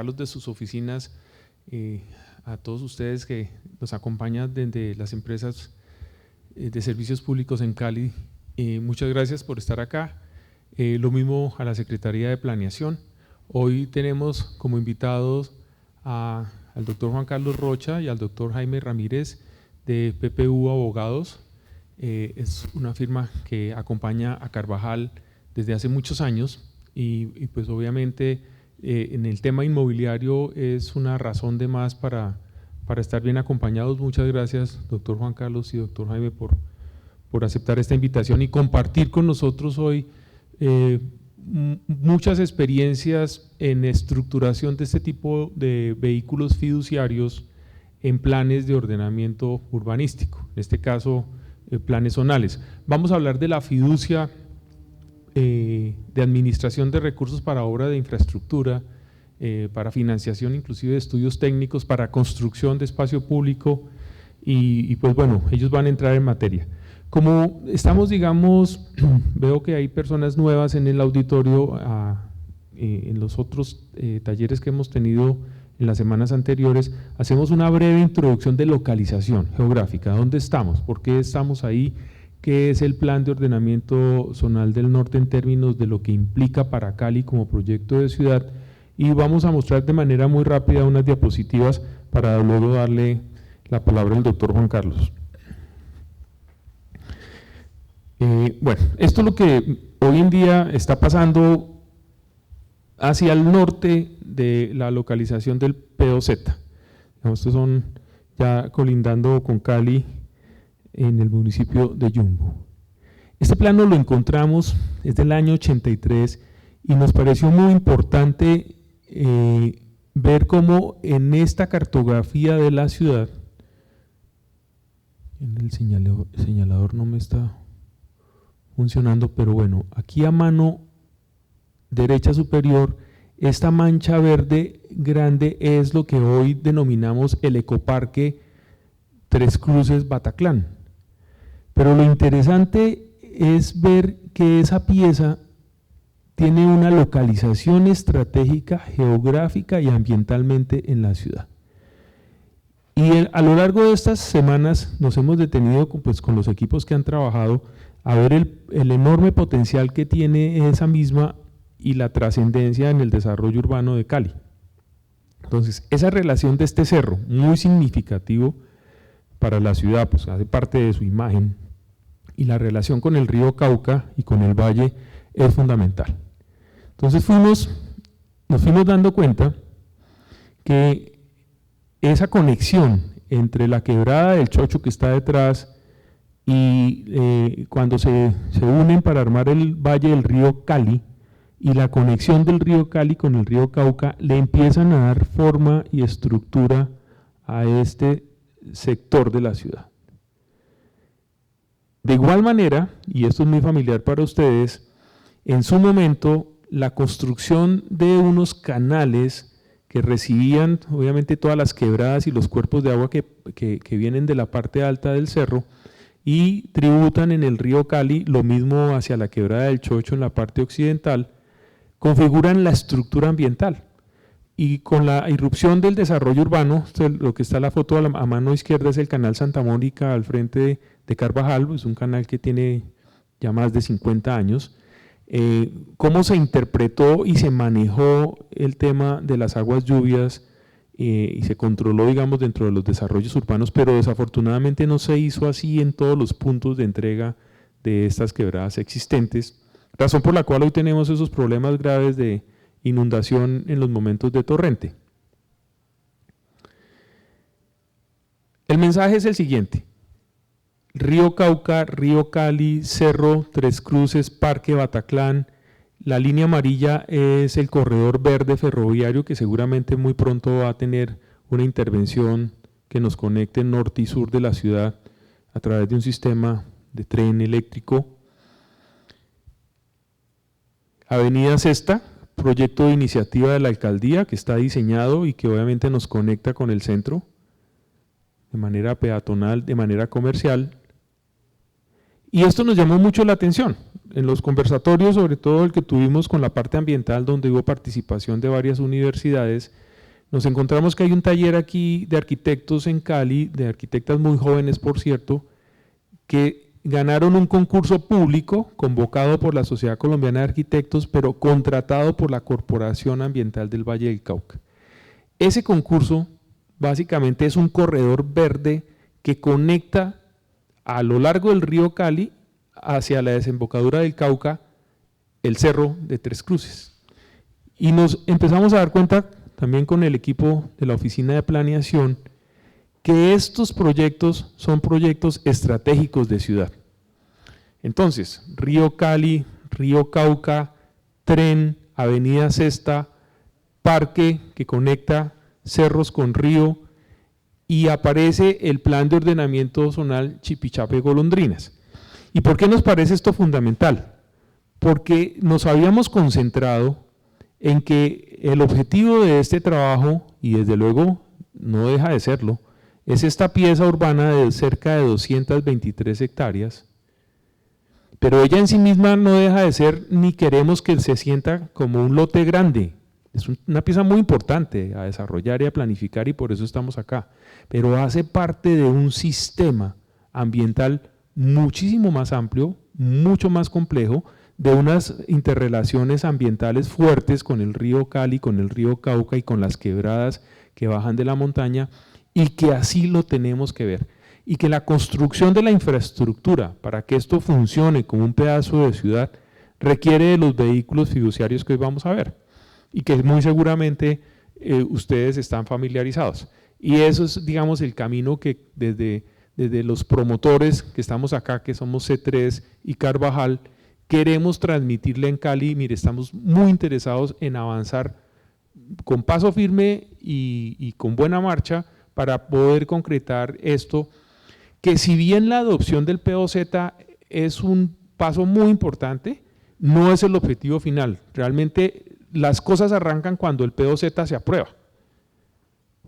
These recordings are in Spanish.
Carlos de sus oficinas, a todos ustedes que nos acompañan desde las empresas de servicios públicos en Cali, muchas gracias por estar acá. Lo mismo a la Secretaría de Planeación. Hoy tenemos como invitados al doctor Juan Carlos Rocha y al doctor Jaime Ramírez de PPU Abogados. Es una firma que acompaña a Carvajal desde hace muchos años y pues obviamente en el tema inmobiliario es una razón de más para estar bien acompañados. Muchas gracias, doctor Juan Carlos y doctor Jaime, por aceptar esta invitación y compartir con nosotros hoy muchas experiencias en estructuración de este tipo de vehículos fiduciarios en planes de ordenamiento urbanístico, en este caso planes zonales. Vamos a hablar de la fiducia de administración de recursos para obra de infraestructura, para financiación inclusive de estudios técnicos, para construcción de espacio público y pues bueno, ellos van a entrar en materia. Como estamos, digamos, veo que hay personas nuevas en el auditorio, en los otros talleres que hemos tenido en las semanas anteriores, hacemos una breve introducción de localización geográfica. ¿Dónde estamos? ¿Por qué estamos ahí? ¿Qué es el Plan de Ordenamiento Zonal del Norte en términos de lo que implica para Cali como proyecto de ciudad? Y vamos a mostrar de manera muy rápida unas diapositivas para luego darle la palabra al doctor Juan Carlos. Bueno, esto es lo que hoy en día está pasando hacia el norte de la localización del POZ. Estos son ya colindando con Cali en el municipio de Yumbo. Este plano lo encontramos desde el año 83 y nos pareció muy importante ver cómo en esta cartografía de la ciudad, en el señalador no me está funcionando, pero bueno, aquí a mano derecha superior, esta mancha verde grande es lo que hoy denominamos el Ecoparque Tres Cruces Bataclan. Pero lo interesante es ver que esa pieza tiene una localización estratégica, geográfica y ambientalmente en la ciudad. Y a lo largo de estas semanas nos hemos detenido con los equipos que han trabajado a ver el enorme potencial que tiene esa misma y la trascendencia en el desarrollo urbano de Cali. Entonces, esa relación de este cerro, muy significativo para la ciudad, pues hace parte de su imagen, y la relación con el río Cauca y con el valle es fundamental. Entonces nos fuimos dando cuenta que esa conexión entre la quebrada del Chocho que está detrás y cuando se unen para armar el valle del río Cali y la conexión del río Cali con el río Cauca le empiezan a dar forma y estructura a este sector de la ciudad. De igual manera, y esto es muy familiar para ustedes, en su momento la construcción de unos canales que recibían obviamente todas las quebradas y los cuerpos de agua que vienen de la parte alta del cerro y tributan en el río Cali, lo mismo hacia la quebrada del Chocho en la parte occidental, configuran la estructura ambiental. Y con la irrupción del desarrollo urbano, lo que está en la foto a mano izquierda es el canal Santa Mónica al frente de Carvajal, es un canal que tiene ya más de 50 años. Cómo se interpretó y se manejó el tema de las aguas lluvias y se controló, digamos, dentro de los desarrollos urbanos, pero desafortunadamente no se hizo así en todos los puntos de entrega de estas quebradas existentes, razón por la cual hoy tenemos esos problemas graves de inundación en los momentos de torrente. El mensaje es el siguiente: Río Cauca, Río Cali, Cerro, Tres Cruces, Parque Bataclan. La línea amarilla es el corredor verde ferroviario que seguramente muy pronto va a tener una intervención que nos conecte norte y sur de la ciudad a través de un sistema de tren eléctrico. Avenida Sexta, proyecto de iniciativa de la alcaldía que está diseñado y que obviamente nos conecta con el centro de manera peatonal, de manera comercial. Y esto nos llamó mucho la atención. En los conversatorios, sobre todo el que tuvimos con la parte ambiental, donde hubo participación de varias universidades, nos encontramos que hay un taller aquí de arquitectos en Cali, de arquitectas muy jóvenes por cierto, que ganaron un concurso público convocado por la Sociedad Colombiana de Arquitectos, pero contratado por la Corporación Ambiental del Valle del Cauca. Ese concurso básicamente es un corredor verde que conecta a lo largo del río Cali hacia la desembocadura del Cauca el cerro de Tres Cruces. Y nos empezamos a dar cuenta también con el equipo de la Oficina de Planeación que estos proyectos son proyectos estratégicos de ciudad. Entonces, Río Cali, Río Cauca, tren, Avenida Sexta, parque que conecta cerros con río, y aparece el plan de ordenamiento zonal Chipichape-Golondrinas. ¿Y por qué nos parece esto fundamental? Porque nos habíamos concentrado en que el objetivo de este trabajo, y desde luego no deja de serlo, es esta pieza urbana de cerca de 223 hectáreas, pero ella en sí misma no deja de ser, ni queremos que se sienta como un lote grande. Es una pieza muy importante a desarrollar y a planificar, y por eso estamos acá, pero hace parte de un sistema ambiental muchísimo más amplio, mucho más complejo, de unas interrelaciones ambientales fuertes con el río Cali, con el río Cauca y con las quebradas que bajan de la montaña, y que así lo tenemos que ver. Y que la construcción de la infraestructura para que esto funcione como un pedazo de ciudad requiere de los vehículos fiduciarios que hoy vamos a ver, y que muy seguramente ustedes están familiarizados. Y eso es, digamos, el camino que desde los promotores que estamos acá, que somos C3 y Carvajal, queremos transmitirle en Cali. Mire, estamos muy interesados en avanzar con paso firme y con buena marcha para poder concretar esto, que si bien la adopción del POZ es un paso muy importante, no es el objetivo final. Realmente las cosas arrancan cuando el POZ se aprueba.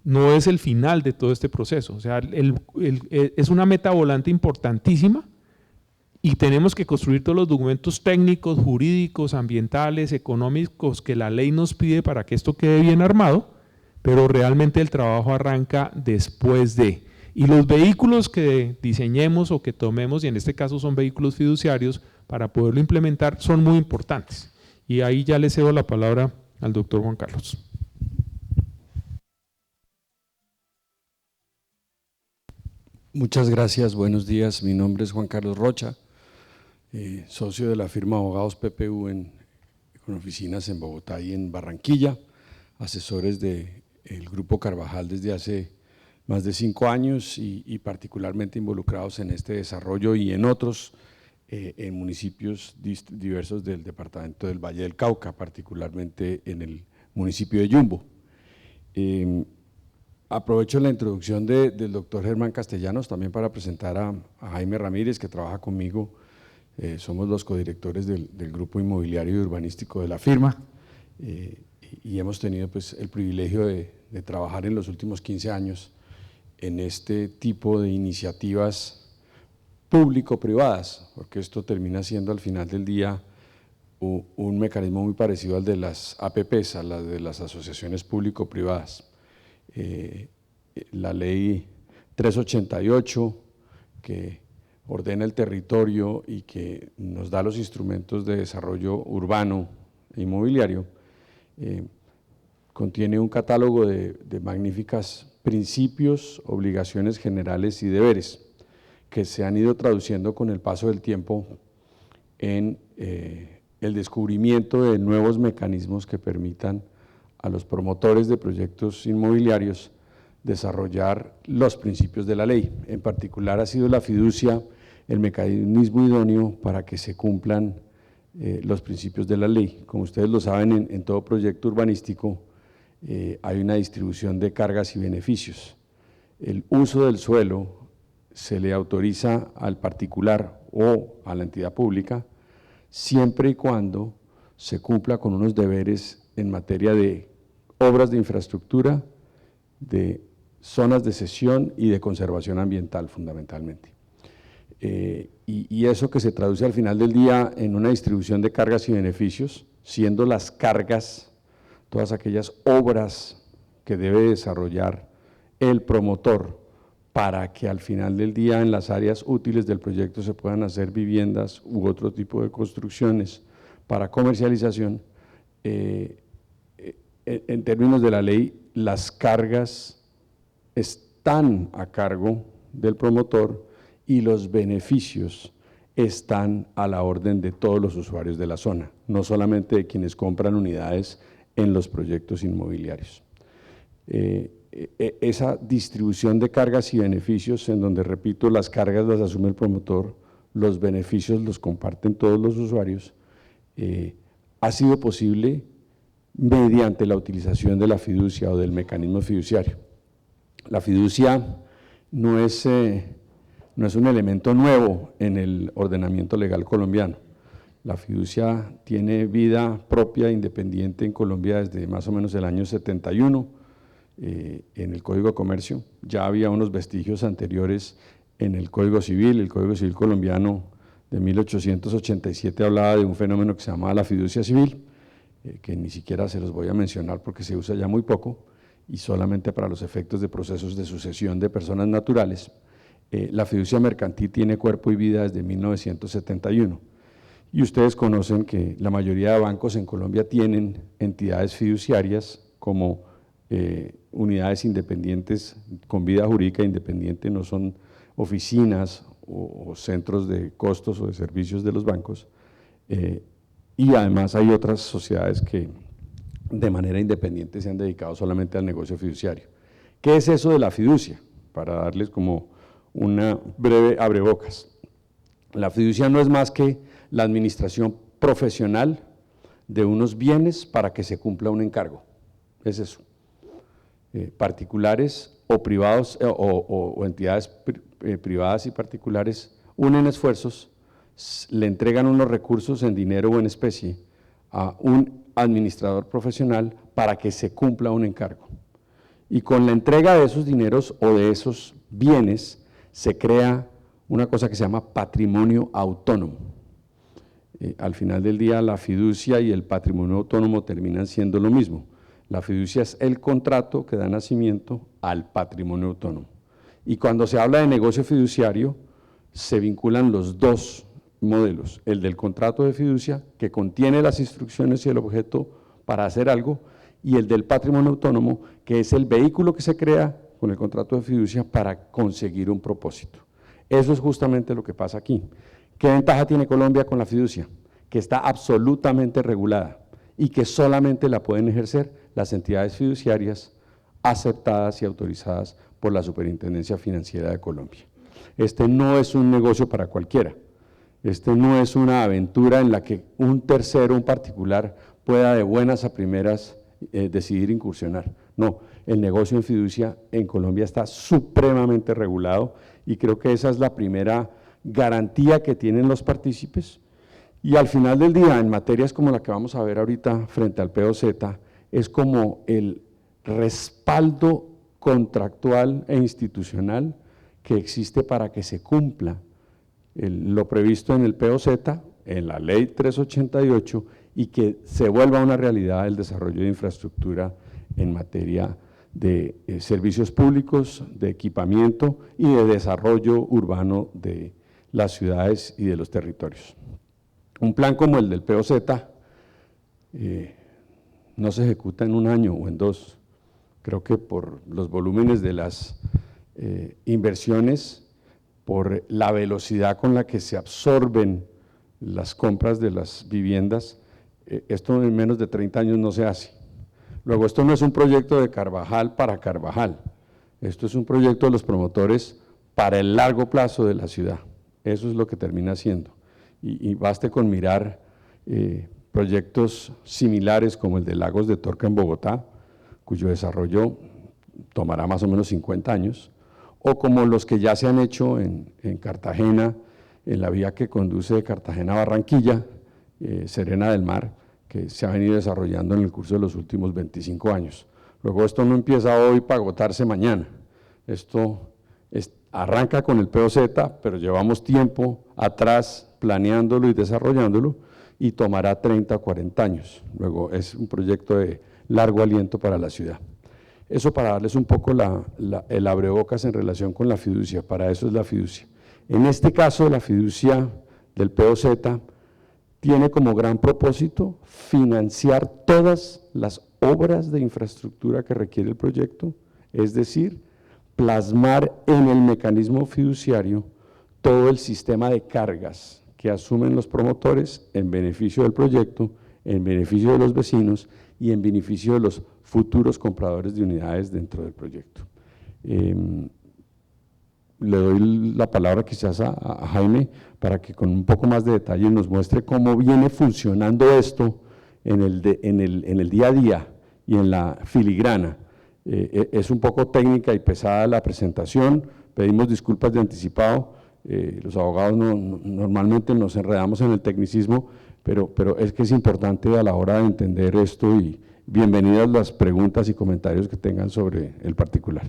No es el final de todo este proceso. O sea, es una meta volante importantísima, y tenemos que construir todos los documentos técnicos, jurídicos, ambientales, económicos que la ley nos pide para que esto quede bien armado, pero realmente el trabajo arranca después de. Y los vehículos que diseñemos o que tomemos, y en este caso son vehículos fiduciarios, para poderlo implementar, son muy importantes. Y ahí ya le cedo la palabra al doctor Juan Carlos. Muchas gracias, buenos días. Mi nombre es Juan Carlos Rocha, socio de la firma Abogados PPU con oficinas en Bogotá y en Barranquilla, asesores del Grupo Carvajal desde hace más de 5 años y particularmente involucrados en este desarrollo y en otros en municipios diversos del departamento del Valle del Cauca, particularmente en el municipio de Yumbo. Aprovecho la introducción del doctor Germán Castellanos también para presentar a Jaime Ramírez, que trabaja conmigo. Somos los codirectores del Grupo Inmobiliario y Urbanístico de la firma, y hemos tenido pues el privilegio de trabajar en los últimos 15 años en este tipo de iniciativas público-privadas, porque esto termina siendo al final del día un mecanismo muy parecido al de las APPs, a las de las asociaciones público-privadas. La ley 388, que ordena el territorio y que nos da los instrumentos de desarrollo urbano e inmobiliario, contiene un catálogo de magníficos principios, obligaciones generales y deberes que se han ido traduciendo con el paso del tiempo en el descubrimiento de nuevos mecanismos que permitan a los promotores de proyectos inmobiliarios desarrollar los principios de la ley. En particular ha sido la fiducia el mecanismo idóneo para que se cumplan los principios de la ley. Como ustedes lo saben, en todo proyecto urbanístico hay una distribución de cargas y beneficios. El uso del suelo se le autoriza al particular o a la entidad pública siempre y cuando se cumpla con unos deberes en materia de obras de infraestructura, de zonas de cesión y de conservación ambiental fundamentalmente. Y eso que se traduce al final del día en una distribución de cargas y beneficios, siendo las cargas todas aquellas obras que debe desarrollar el promotor para que al final del día en las áreas útiles del proyecto se puedan hacer viviendas u otro tipo de construcciones para comercialización, en términos de la ley, las cargas están a cargo del promotor y los beneficios están a la orden de todos los usuarios de la zona, no solamente de quienes compran unidades en los proyectos inmobiliarios. Esa distribución de cargas y beneficios, en donde, repito, las cargas las asume el promotor, los beneficios los comparten todos los usuarios, ha sido posible mediante la utilización de la fiducia o del mecanismo fiduciario. La fiducia no es un elemento nuevo en el ordenamiento legal colombiano. La fiducia tiene vida propia, independiente en Colombia desde más o menos el año 71, en el Código de Comercio. Ya había unos vestigios anteriores en el Código Civil colombiano de 1887 hablaba de un fenómeno que se llamaba la fiducia civil, que ni siquiera se los voy a mencionar porque se usa ya muy poco y solamente para los efectos de procesos de sucesión de personas naturales. La fiducia mercantil tiene cuerpo y vida desde 1971 y ustedes conocen que la mayoría de bancos en Colombia tienen entidades fiduciarias como unidades independientes con vida jurídica independiente, no son oficinas o centros de costos o de servicios de los bancos, y además hay otras sociedades que de manera independiente se han dedicado solamente al negocio fiduciario. ¿Qué es eso de la fiducia? Para darles como una breve abrebocas. La fiducia no es más que la administración profesional de unos bienes para que se cumpla un encargo, es eso. Particulares o privados o entidades privadas y particulares unen esfuerzos, le entregan unos recursos en dinero o en especie a un administrador profesional para que se cumpla un encargo. Y con la entrega de esos dineros o de esos bienes se crea una cosa que se llama patrimonio autónomo. Al final del día la fiducia y el patrimonio autónomo terminan siendo lo mismo. La fiducia es el contrato que da nacimiento al patrimonio autónomo. Y cuando se habla de negocio fiduciario, se vinculan los dos modelos, el del contrato de fiducia, que contiene las instrucciones y el objeto para hacer algo, y el del patrimonio autónomo, que es el vehículo que se crea con el contrato de fiducia para conseguir un propósito. Eso es justamente lo que pasa aquí. ¿Qué ventaja tiene Colombia con la fiducia? Que está absolutamente regulada y que solamente la pueden ejercer las entidades fiduciarias aceptadas y autorizadas por la Superintendencia Financiera de Colombia. Este no es un negocio para cualquiera, este no es una aventura en la que un tercero, un particular, pueda de buenas a primeras decidir incursionar. No, el negocio en fiducia en Colombia está supremamente regulado y creo que esa es la primera garantía que tienen los partícipes. Y al final del día, en materias como la que vamos a ver ahorita frente al POZ, es como el respaldo contractual e institucional que existe para que se cumpla lo previsto en el POZ, en la Ley 388, y que se vuelva una realidad el desarrollo de infraestructura en materia de servicios públicos, de equipamiento y de desarrollo urbano de las ciudades y de los territorios. Un plan como el del POZ no se ejecuta en un año o en dos. Creo que por los volúmenes de las inversiones, por la velocidad con la que se absorben las compras de las viviendas, esto en menos de 30 años no se hace. Luego, esto no es un proyecto de Carvajal para Carvajal, esto es un proyecto de los promotores para el largo plazo de la ciudad. Eso es lo que termina siendo. Y baste con mirar proyectos similares como el de Lagos de Torca en Bogotá, cuyo desarrollo tomará más o menos 50 años, o como los que ya se han hecho en Cartagena, en la vía que conduce de Cartagena a Barranquilla, Serena del Mar, que se ha venido desarrollando en el curso de los últimos 25 años. Luego, esto no empieza hoy para agotarse mañana, esto arranca con el POZ, pero llevamos tiempo atrás planeándolo y desarrollándolo y tomará 30 o 40 años. Luego, es un proyecto de largo aliento para la ciudad. Eso para darles un poco el abrebocas en relación con la fiducia, para eso es la fiducia. En este caso, la fiducia del POZ tiene como gran propósito financiar todas las obras de infraestructura que requiere el proyecto, es decir, plasmar en el mecanismo fiduciario todo el sistema de cargas que asumen los promotores en beneficio del proyecto, en beneficio de los vecinos y en beneficio de los futuros compradores de unidades dentro del proyecto. Le doy la palabra quizás a Jaime para que con un poco más de detalle nos muestre cómo viene funcionando esto en el día a día y en la filigrana. Es un poco técnica y pesada la presentación, pedimos disculpas de anticipado, los abogados normalmente nos enredamos en el tecnicismo, pero es que es importante a la hora de entender esto y bienvenidas las preguntas y comentarios que tengan sobre el particular.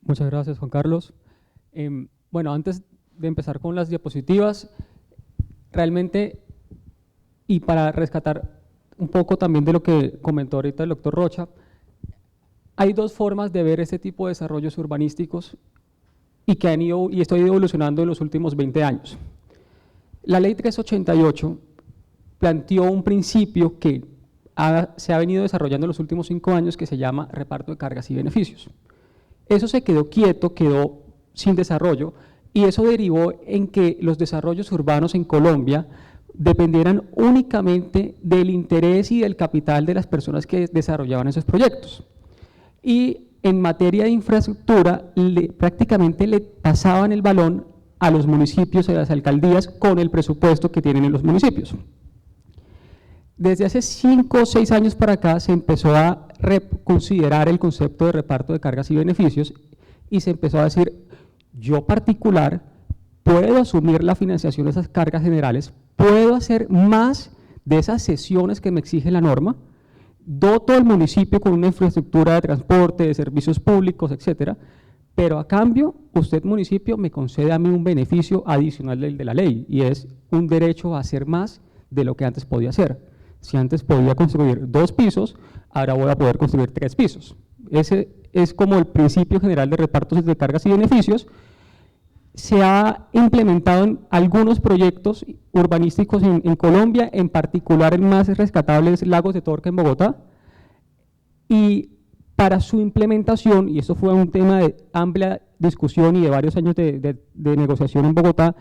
Muchas gracias, Juan Carlos. Bueno, antes de empezar con las diapositivas, realmente, y para rescatar un poco también de lo que comentó ahorita el doctor Rocha, hay dos formas de ver este tipo de desarrollos urbanísticos y que han ido y esto ha ido evolucionando en los últimos 20 años. La Ley 388 planteó un principio que se ha venido desarrollando en los últimos 5 años que se llama reparto de cargas y beneficios. Eso se quedó quieto, quedó sin desarrollo y eso derivó en que los desarrollos urbanos en Colombia dependieran únicamente del interés y del capital de las personas que desarrollaban esos proyectos. Y en materia de infraestructura, prácticamente le pasaban el balón a los municipios y a las alcaldías con el presupuesto que tienen en los municipios. Desde hace 5 o 6 años para acá se empezó a reconsiderar el concepto de reparto de cargas y beneficios y se empezó a decir, yo particular puedo asumir la financiación de esas cargas generales, puedo hacer más de esas sesiones que me exige la norma, doto al municipio con una infraestructura de transporte, de servicios públicos, etcétera, pero a cambio, usted municipio me concede a mí un beneficio adicional del de la ley y es un derecho a hacer más de lo que antes podía hacer. Si antes podía construir 2 pisos, ahora voy a poder construir 3 pisos. Ese es como el principio general de repartos de cargas y beneficios. Se ha implementado en algunos proyectos urbanísticos en Colombia, en particular el más rescatable es Lagos de Torca en Bogotá, y para su implementación, y eso fue un tema de amplia discusión y de varios años de negociación en Bogotá,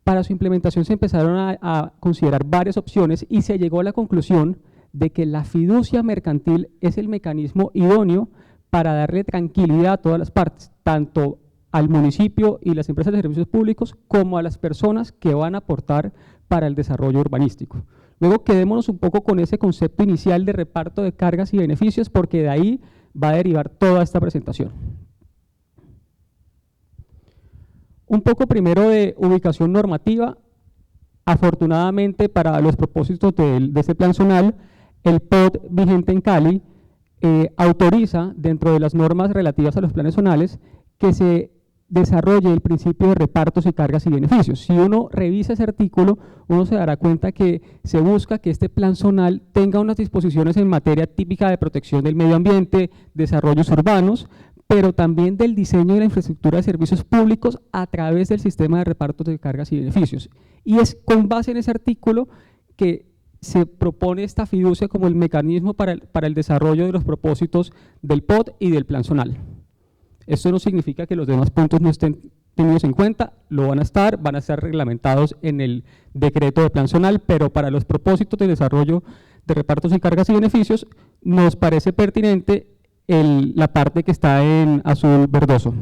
para su implementación se empezaron a considerar varias opciones y se llegó a la conclusión de que la fiducia mercantil es el mecanismo idóneo para darle tranquilidad a todas las partes, tanto al municipio y las empresas de servicios públicos como a las personas que van a aportar para el desarrollo urbanístico. Luego quedémonos un poco con ese concepto inicial de reparto de cargas y beneficios porque de ahí va a derivar toda esta presentación. Un poco primero de ubicación normativa. Afortunadamente para los propósitos de este plan zonal, el POT vigente en Cali autoriza dentro de las normas relativas a los planes zonales que se desarrolle el principio de repartos y cargas y beneficios. Si uno revisa ese artículo, uno se dará cuenta que se busca que este plan zonal tenga unas disposiciones en materia típica de protección del medio ambiente, desarrollos urbanos, pero también del diseño de la infraestructura de servicios públicos a través del sistema de repartos de cargas y beneficios. Y es con base en ese artículo que se propone esta fiducia como el mecanismo para el desarrollo de los propósitos del POT y del plan zonal. Esto no significa que los demás puntos no estén tenidos en cuenta, lo van a estar reglamentados en el decreto de plan zonal, pero para los propósitos de desarrollo de repartos y cargas y beneficios nos parece pertinente la parte que está en azul verdoso.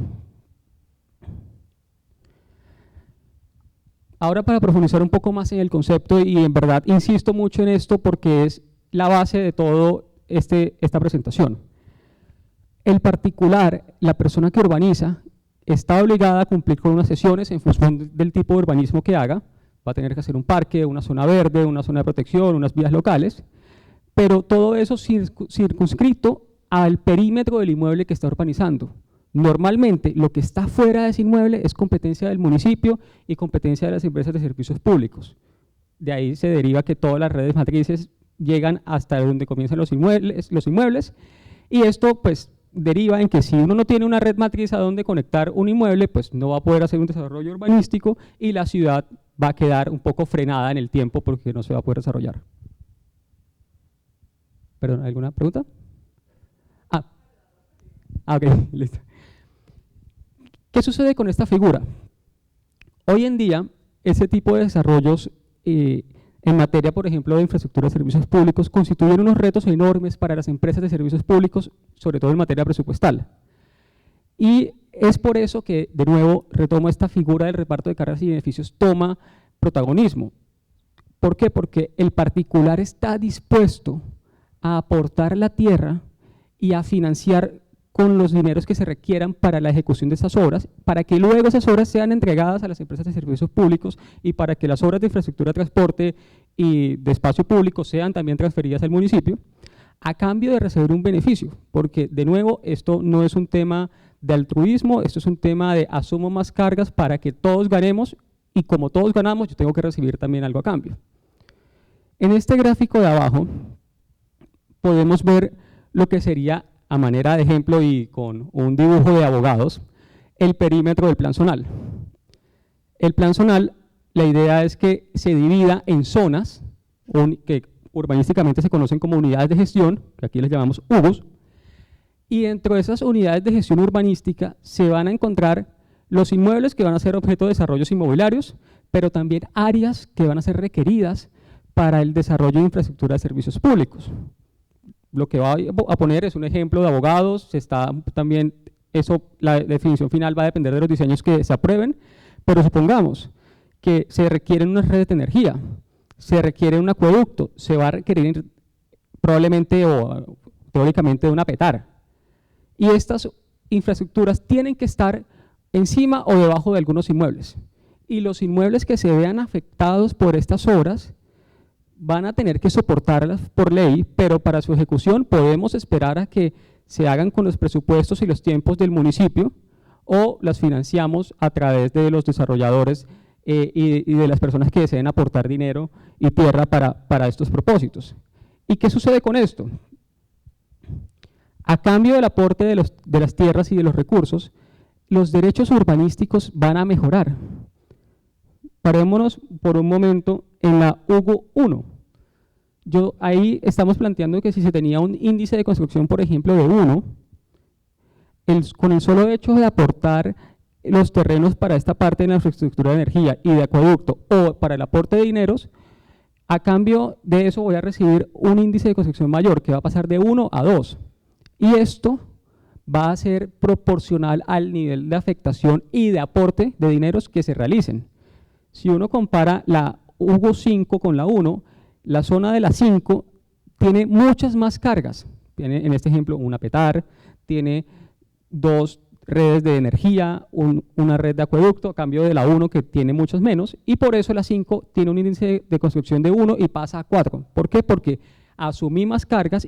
Ahora para profundizar un poco más en el concepto, y en verdad insisto mucho en esto porque es la base de todo esta presentación. El particular, la persona que urbaniza, está obligada a cumplir con unas sesiones en función del tipo de urbanismo que haga. Va a tener que hacer un parque, una zona verde, una zona de protección, unas vías locales, pero todo eso circunscrito al perímetro del inmueble que está urbanizando. Normalmente lo que está fuera de ese inmueble es competencia del municipio y competencia de las empresas de servicios públicos. de ahí se deriva que todas las redes matrices llegan hasta donde comienzan los inmuebles, y esto pues deriva en que si uno no tiene una red matriz a donde conectar un inmueble, pues no va a poder hacer un desarrollo urbanístico y la ciudad va a quedar un poco frenada en el tiempo porque no se va a poder desarrollar. Perdón, ¿alguna pregunta? Ok, listo. ¿Qué sucede con esta figura? Hoy en día, ese tipo de desarrollos en materia, por ejemplo, de infraestructura de servicios públicos, constituyen unos retos enormes para las empresas de servicios públicos, sobre todo en materia presupuestal. Y es por eso que, de nuevo, retomo esta figura del reparto de cargas y beneficios, toma protagonismo. ¿Por qué? Porque el particular está dispuesto a aportar la tierra y a financiar con los dineros que se requieran para la ejecución de esas obras, para que luego esas obras sean entregadas a las empresas de servicios públicos y para que las obras de infraestructura de transporte y de espacio público sean también transferidas al municipio, a cambio de recibir un beneficio, porque de nuevo esto no es un tema de altruismo, esto es un tema de asumo más cargas para que todos ganemos, y como todos ganamos yo tengo que recibir también algo a cambio. En este gráfico de abajo podemos ver lo que sería, a manera de ejemplo y con un dibujo de abogados, el perímetro del plan zonal. El plan zonal, la idea es que se divida en zonas que urbanísticamente se conocen como unidades de gestión, que aquí les llamamos UGUs, y dentro de esas unidades de gestión urbanística se van a encontrar los inmuebles que van a ser objeto de desarrollos inmobiliarios, pero también áreas que van a ser requeridas para el desarrollo de infraestructura de servicios públicos. Lo que va a poner es un ejemplo de abogados, también eso, la definición final va a depender de los diseños que se aprueben, pero supongamos que se requieren unas redes de energía, se requiere un acueducto, se va a requerir probablemente o teóricamente una petar. Y estas infraestructuras tienen que estar encima o debajo de algunos inmuebles. Y los inmuebles que se vean afectados por estas obras van a tener que soportarlas por ley, pero para su ejecución podemos esperar a que se hagan con los presupuestos y los tiempos del municipio o las financiamos a través de los desarrolladores y de las personas que deseen aportar dinero y tierra para estos propósitos. ¿Y qué sucede con esto? A cambio del aporte de las tierras y de los recursos, los derechos urbanísticos van a mejorar. Parémonos por un momento en la UGU 1. Ahí estamos planteando que si se tenía un índice de construcción, por ejemplo, de 1, con el solo hecho de aportar los terrenos para esta parte de la infraestructura de energía y de acueducto o para el aporte de dineros, a cambio de eso voy a recibir un índice de construcción mayor que va a pasar de 1 a 2. Y esto va a ser proporcional al nivel de afectación y de aporte de dineros que se realicen. Si uno compara la UGU 5 con la 1, la zona de la 5 tiene muchas más cargas. Tiene, en este ejemplo, una petar, tiene 2 redes de energía, una red de acueducto, a cambio de la 1 que tiene muchas menos, y por eso la 5 tiene un índice de construcción de 1 y pasa a 4. ¿Por qué? Porque asumí más cargas